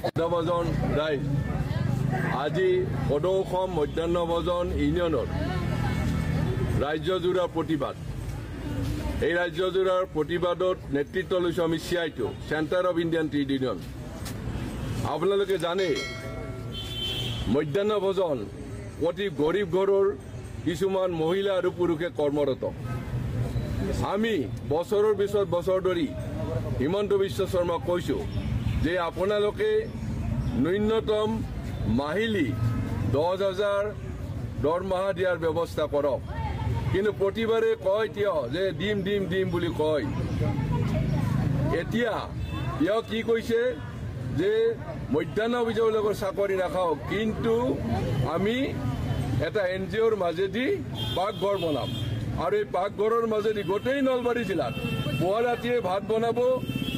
মধ্যাহ্ন ৰাইজ আজি সদৌ অসম মধ্যাহ্ন ভোজন ইউনিয়নৰ ৰাজ্যজোৰা প্ৰতিবাদ এই ৰাজ্যজোৰাৰ প্ৰতিবাদত নেতৃত্ব লৈছো আমি চিআইটো centre of Indian trade union. আপোনালোকে জানে মধ্যাহ্ন ভোজন অতি গৰীব ঘৰৰ কিছুমান মহিলা আৰু পুৰুষে কৰ্মৰত। আমি বছৰৰ পিছত বছৰ ধৰি হিমন্ত বিশ্ব শৰ্মাক কৈছো যে আপোনালোকে ন্যূনতম মাহিলী 10,000 দৰমহা দিয়াৰ ব্যৱস্থা কৰক, কিন্তু প্ৰতিবাৰে কয় তেওঁ যে দিম দিম দিম বুলি কয়। এতিয়া তেওঁ কি কৈছে যে মধ্যাহ্ন ভোজনৰ চাকৰি নাখাওঁ, কিন্তু আমি এটা NGOৰ মাজেদি পাকঘৰ বনাম আৰু এই পাকঘৰৰ মাজেদি গোটেই নলবাৰী জিলাত পুৱা ৰাতিয়ে ভাত বনাব।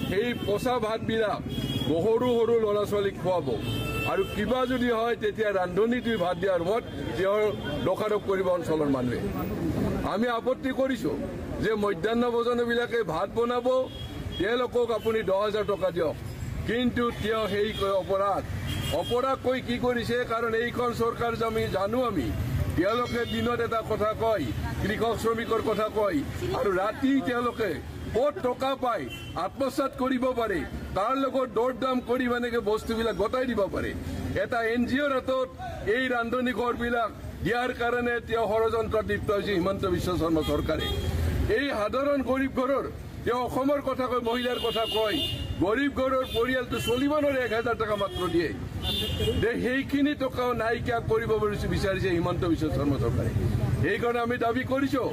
সেই পচা ভাতবিলাক সৰু সৰু ল'ৰা ছোৱালীক খুৱাব আৰু কিবা যদি হয় তেতিয়া ৰান্ধনীটো ভাত দিয়াৰ ৰুমত তেওঁৰ দোকানক কৰিব অঞ্চলৰ মানুহে। আমি আপত্তি কৰিছো যে মধ্যাহ্ন ভোজনবিলাকে ভাত বনাব, তেওঁলোকক আপুনি 10,000 টকা দিয়ক, কিন্তু তেওঁ সেই অপৰাধ কৈ কি কৰিছে? কাৰণ এইখন চৰকাৰ আমি জানো তেওঁলোকে দিনত এটা কথা কয়, কৃষক শ্ৰমিকৰ কথা কয়, আৰু ৰাতি তেওঁলোকে ক'ত টকা পাই আত্মসাৎ কৰিব পাৰে তাৰ লগত দৰ দাম কৰি বস্তুবিলাক গতাই দিব পাৰে। এটা NGOৰ হাতত এই ৰান্ধনী ঘৰবিলাক দিয়াৰ কাৰণে তেওঁ ষড়যন্ত্ৰত লিপ্ত হৈছে হিমন্ত বিশ্ব শৰ্মা চৰকাৰে। এই সাধাৰণ গৰীব ঘৰৰ তেওঁ অসমৰ কথা কয়, মহিলাৰ কথা কয়, গৰীব ঘৰৰ পৰিয়ালটো চলিব নোৱাৰে, 1,000 টকা মাত্ৰ দিয়ে। সেইখিনি টকাও নাইকিয়া কৰিব বিচাৰিছে হিমন্ত বিশ্ব শৰ্মা চৰকাৰে। এইকাৰণে আমি দাবী কৰিছো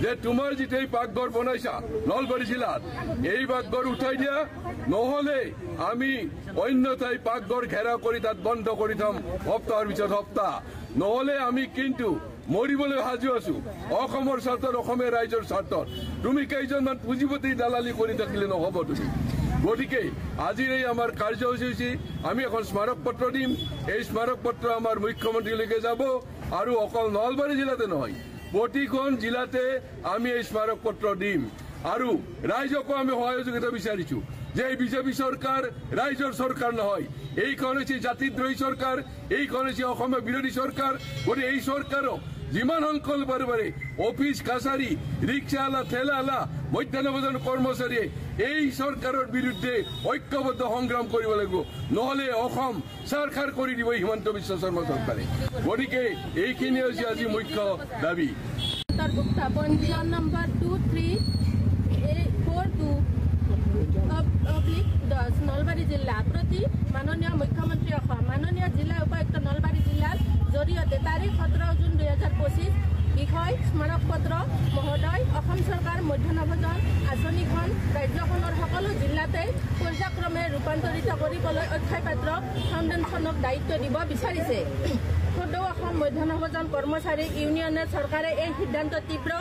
যে তোমাৰ যিটো পাকঘৰ বনাইছা নলবাৰী জিলাত, এই পাকঘৰ উঠাই দিয়া, নহলে আমি অন্য ঠাই পাকঘৰ ঘেৰাও কৰি তাত বন্ধ কৰি থম সপ্তাহৰ পিছত সপ্তাহ, নহলে আমি কিন্তু মৰিবলৈ সাজু আছো অসমৰ স্বাৰ্থত, অসমীয়া ৰাইজৰ স্বাৰ্থত। তুমি কেইজনমান পুঁজিপতি দালালি কৰি থাকিলে নহব তুমি। গতিকে আজিৰ এই আমাৰ কাৰ্যসূচী আমি এখন স্মাৰক পত্ৰ দিম। এই স্মাৰক পত্ৰ আমাৰ মুখ্যমন্ত্ৰীলৈকে যাব আৰু অকল নলবাৰী জিলাতে নহয় প্ৰতিখন জিলাতে আমি এই স্মাৰক পত্ৰ দিম আৰু ৰাইজকো আমি সহযোগিতা বিচাৰিছো যে এই বিজেপি চৰকাৰ ৰাইজৰ চৰকাৰ নহয়, এইখন হৈছে জাতিদ্ৰোহী চৰকাৰ, এইখন হৈছে অসমৰ বিৰোধী চৰকাৰ। গতিকে এই চৰকাৰক যিমান সংকল পাৰে অফিচ কাছাৰী ৰিক্সাৱালা ঠেলাৱালা মধ্যাহ্ন ভোজন কৰ্মচাৰীয়ে এই চৰকাৰৰ বিৰুদ্ধে ঐক্যবদ্ধ সংগ্ৰাম কৰিব লাগিব, নহলে অসম চাৰখাৰ কৰি দিব হিমন্ত বিশ্ব শৰ্মা চৰকাৰে। গতিকে এইখিনি হৈছে আজি মুখ্য দাবী। পঞ্জীয়ন নম্বৰ 2342/10 নলবাৰী জিলা প্ৰতি মাননীয় মুখ্যমন্ত্ৰী অসম মাননীয় জিলা উপায়ুক্ত নলবাৰী জিলাৰ জৰিয়তে তাৰিখ 17 জুন 2025 বিষয় স্মাৰক পত্ৰ মহোদয়, অসম চৰকাৰ মধ্যাহ্ন ভোজন আঁচনিখন ৰাজ্যখনৰ সকলো জিলাতে পৰ্যায়ক্ৰমে ৰূপান্তৰিত কৰিবলৈ অক্ষয়পাত্ৰ ফাউণ্ডেশ্যনক দায়িত্ব দিব বিচাৰিছে। সদৌ অসম মধ্যাহ্ন ভোজন কৰ্মচাৰী ইউনিয়নে চৰকাৰে এই সিদ্ধান্ত তীব্ৰ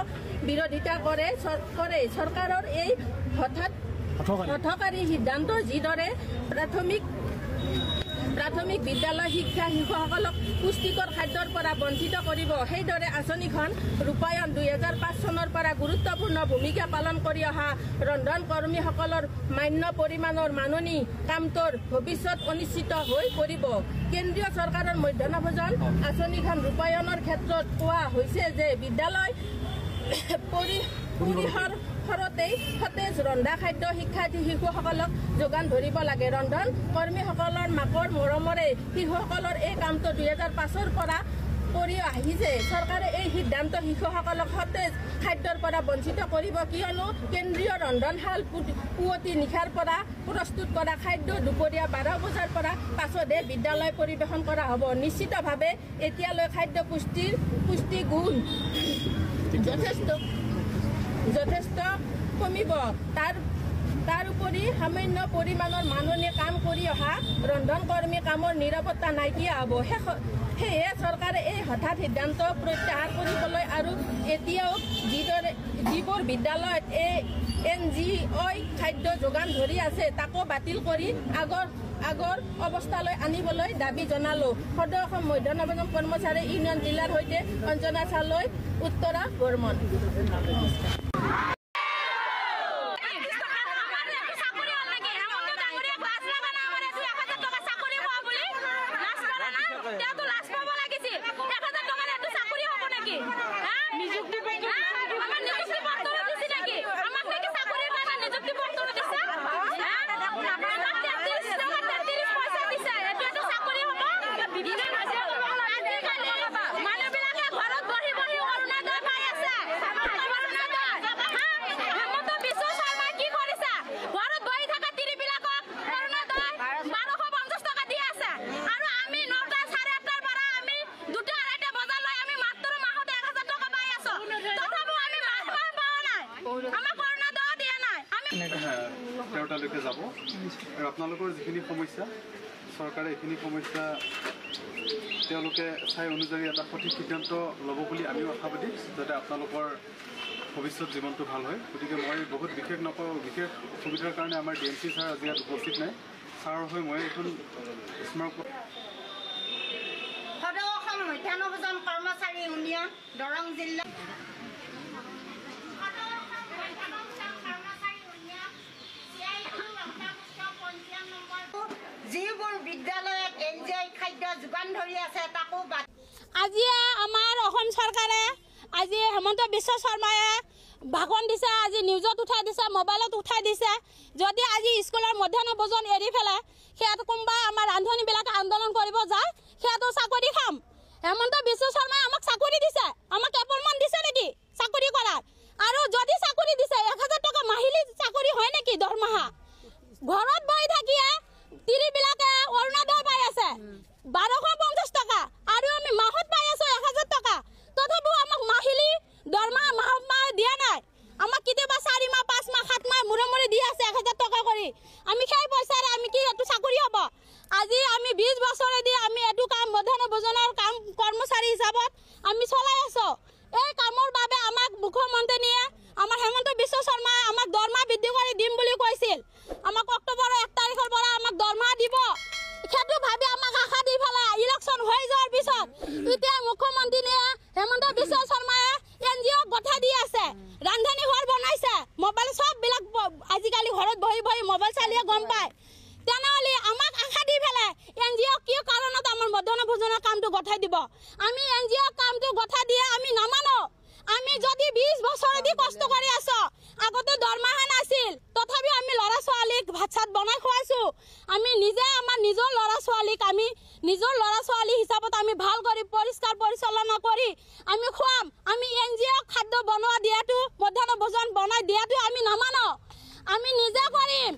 বিৰোধিতা কৰে। চৰকাৰৰ এই হঠকাৰী সিদ্ধান্ত যিদৰে প্ৰাথমিক বিদ্যালয় শিক্ষা শিশুসকলক পুষ্টিকৰ খাদ্যৰ পৰা বঞ্চিত কৰিব, সেইদৰে আঁচনিখন ৰূপায়ণ 2005 চনৰ পৰা গুৰুত্বপূৰ্ণ ভূমিকা পালন কৰি অহা ৰন্ধন কৰ্মীসকলৰ মান্য পৰিমাণৰ মাননি কামটোৰ ভৱিষ্যত অনিশ্চিত হৈ পৰিব। কেন্দ্ৰীয় চৰকাৰৰ মধ্যাহ্ন ভোজন আঁচনিখন ৰূপায়ণৰ ক্ষেত্ৰত কোৱা হৈছে যে বিদ্যালয় পৰিসৰতেই সতেজ ৰন্ধা খাদ্য শিক্ষাৰ্থী শিশুসকলক যোগান ধৰিব লাগে। ৰন্ধন কৰ্মীসকলৰ মাকৰ মৰমৰে শিশুসকলৰ এই কামটো 2005 পৰা কৰি আহিছে। চৰকাৰে এই সিদ্ধান্ত শিশুসকলক সতেজ খাদ্যৰ পৰা বঞ্চিত কৰিব, কিয়নো কেন্দ্ৰীয় ৰন্ধনশাল পুৱতি নিশাৰ পৰা প্ৰস্তুত কৰা খাদ্য দুপৰীয়া 12 বজাৰ পৰা পাছতহে বিদ্যালয় পৰিৱেশন কৰা হ'ব। নিশ্চিতভাৱে এতিয়ালৈ খাদ্য পুষ্টি গুণ যথেষ্ট কমিব। তাৰ উপৰি সামান্য পৰিমাণৰ মাননি কাম কৰি অহা ৰন্ধন কৰ্মী কামৰ নিৰাপত্তা নাইকিয়া হ'ব। সেয়ে চৰকাৰে এই হঠাৎ সিদ্ধান্ত প্ৰত্যাহাৰ কৰিবলৈ আৰু এতিয়াও যিবোৰ বিদ্যালয়ত NGOই খাদ্য যোগান ধৰি আছে তাকো বাতিল কৰি আগৰ অৱস্থালৈ আনিবলৈ দাবী জনালো। সদৌ অসম মধ্যাহ্ন ভোজন কৰ্মচাৰী ইউনিয়ন জিলাৰ সৈতে অঞ্জনা চালৈ, উত্তৰা বৰ্মন। তেওঁতো লাজ পাব লাগিছিল 1000 টকাৰ এটো চাকৰি হ'ব নেকি নিযুক্তি পত্ৰ আমাৰ নিযুক্তি পত্ৰ দিছে নেকি আমাক নেকি চাকৰিৰ কাৰণে নিযুক্তি পত্ৰ দিছে তেওতালৈকে যাব আৰু আপোনালোকৰ যিখিনি সমস্যা চৰকাৰে এইখিনি সমস্যা তেওঁলোকে চাই অনুযায়ী এটা সঠিক সিদ্ধান্ত ল'ব বুলি আমিও আশাবাদী যাতে আপোনালোকৰ ভৱিষ্যত জীৱনটো ভাল হয় গতিকে মই বহুত বিশেষ নকওঁ বিশেষ অসুবিধাৰ কাৰণে আমাৰ ডিএমচি ছাৰ আজি ইয়াত উপস্থিত নাই ছাৰৰ হৈ মই এখন স্মাৰক সদৌ অসম মধ্যাহ্ন ভোজন কৰ্মচাৰী ইউনিয়ন দৰং জিলা যিবোৰ বিদ্যালয়ত এনজিঅ খাদ্য যোগান ধৰি আছে তাকো আজি আমাৰ অসম চৰকাৰে আজি হেমন্ত বিশ্ব শৰ্মায়ে ভাষণ দিছে আজি নিউজত উঠাই দিছে মোবাইলত উঠাই দিছে যদি আজি স্কুলৰ মধ্যাহ্ন ভোজন এৰি ফেলে সেয়াত কোনোবা আমাৰ ৰান্ধনীবিলাকে আন্দোলন কৰিব যায় সেয়াতো চাকৰি খাম হেমন্ত বিশ্ব শৰ্মাই আমাক চাকৰি দিছে আমাক এপইণ্টমেণ্ট দিছে নেকি চাকৰি কৰাৰ আৰু যদি চাকৰি দিছে 1000 টকা মাহিলী চাকৰি হয় নেকি দৰমহা ঘৰত বহি থাকিয়ে তিৰিবিলাকে অৰুণোদয় পাই আছে 1250 টকা আৰু আমি মাহত পাই আছো 1000 টকা তথাপিও আমাক মাহিলী দৰমহা মাহ দিয়া নাই আমাক কেতিয়াবা 4 মাহ 5 মাহ 7 মাহ মূৰে দি আছে 1000 টকা কৰি আমি সেই পইচাৰে আমি কি এটো চাকৰি হ'ব আজি আমি 20 বছৰে দি আমি এটো কাম মধ্যাহ্ন ভোজনৰ কাম কৰ্মচাৰী হিচাপত আমি চলাই আছো এই কামৰ বাবে আমাক মুখ্যমন্ত্ৰীয়ে আমাৰ হেমন্ত বিশ্ব শৰ্মাই আমাক দৰমহা বৃদ্ধি কৰি দিম বুলি কৈছিল আমাক অক্টোবৰৰ 1 তাৰিখৰ পৰা আমাক দৰমহা দিব সেইটো ভাবি আমাক আশা দি ফেলে ইলেকশ্যন হৈ যোৱাৰ পিছত এতিয়া মুখ্যমন্ত্ৰীয়ে হেমন্ত বিশ্ব শৰ্মাই এনজিঅ গঠা দি আছে ৰান্ধনী ঘৰ বনাইছে মোবাইল সব বিলাক আজিকালি ঘৰত বহি মোবাইল চালিয়ে গম পায় তেনেহলে আমাক আশা দি ফেলে এনজিঅ কি কাৰণত আমাৰ মধ্যাহ্ন ভোজনৰ কামটো গঠাই দিব আমি এনজিঅ কামটো গঠা দিয়ে আমি নামানো আমি যদি 20 বছৰ দি কষ্ট কৰি আছো আগতে দৰমহা নাছিল তথাপি আমি লৰা ছোৱালীক ভাত চাত বনাই খুৱাইছো আমি নিজে আমাৰ নিজৰ লৰা ছোৱালীক আমি নিজৰ লৰা ছোৱালী হিচাপত আমি ভাল কৰি পৰিষ্কাৰ পৰিচালনা কৰি আমি খুৱাম আমি এনজিঅ খাদ্য বনোৱা দিয়াটো মধ্যাহ্ন ভোজন বনাই দিয়াটো আমি নামানো আমি নিজে কৰিম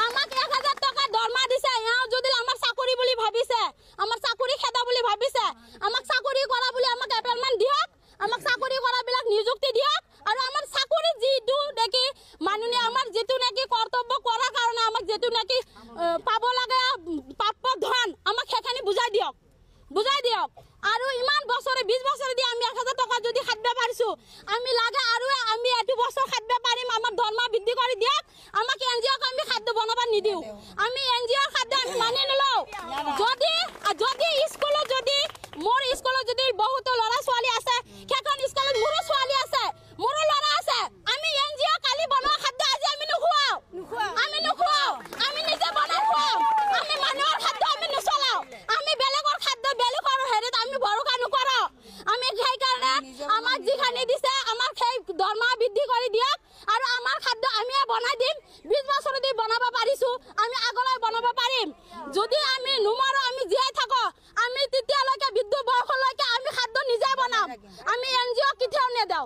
আমাক 1000 টকা দৰমহা দিছে এও যদি আমাৰ চাকৰি বুলি ভাবিছে আমাৰ চাকৰি খেদা বুলি ভাবিছে আমাক চাকৰি কৰা বুলি আমাক এপইণ্টমেণ্ট দিয়ক আমাক চাকৰি কৰা বিলাক নিযুক্তি দিয়ক আৰু আমাৰ চাকৰি যিটো নেকি মাননীয় আমাৰ যেটো নেকি কৰ্তব্য কৰাৰ কাৰণে আমাক যেটো নেকি পাব লাগে প্ৰাপ্য ধন আমাক সেখানি বুজাই দিয়ক আৰু ইমান বছৰে 20 বছৰ দি আমি 1000 টকা যদি খাদ্য পাৰিছো আমি লাগে আৰু আমি এটো বছৰ খাদ্য পাৰিম আমাৰ দৰমহা বৃদ্ধি কৰি দিয়ক আমাক এনজিঅ আমি খাদ্য বনাব নিদিও আমি এনজিঅ খাদ্য আমি মানি নলও যদি স্কুলত যদি মোৰ স্কুলত যদি বহুত লৰা ছোৱালী আছে সেইখন স্কুলত মোৰো ছোৱালী আছে মোৰো লৰা আছে আমি এনজিঅ কালি বনোৱা খাদ্য আজি আমি নুখুৱাও আমি নিজে বনাই খুৱাও আমি মানুহৰ খাদ্য আমি নচলাও আমি বেলেগৰ খাদ্য বেলেগৰ হেৰিত আমি ভৰসা নকৰো আমি সেই কাৰণে আমাক যিখানি দিছে আমাক সেই দৰমহা বৃদ্ধি কৰি দিয়ক আৰু আমাৰ খাদ্য আমিয়ে বনাই দিম 20 বছৰ দি বনাব পাৰিছো আমি আগলৈ বনাব পাৰিম যদি আমি নুমাৰো আমি জীয়াই থাকো আমি তেতিয়ালৈকে বৃদ্ধ বয়সলৈকে আমি খাদ্য নিজে বনাম আমি এনজিঅ কেতিয়াও নেদাও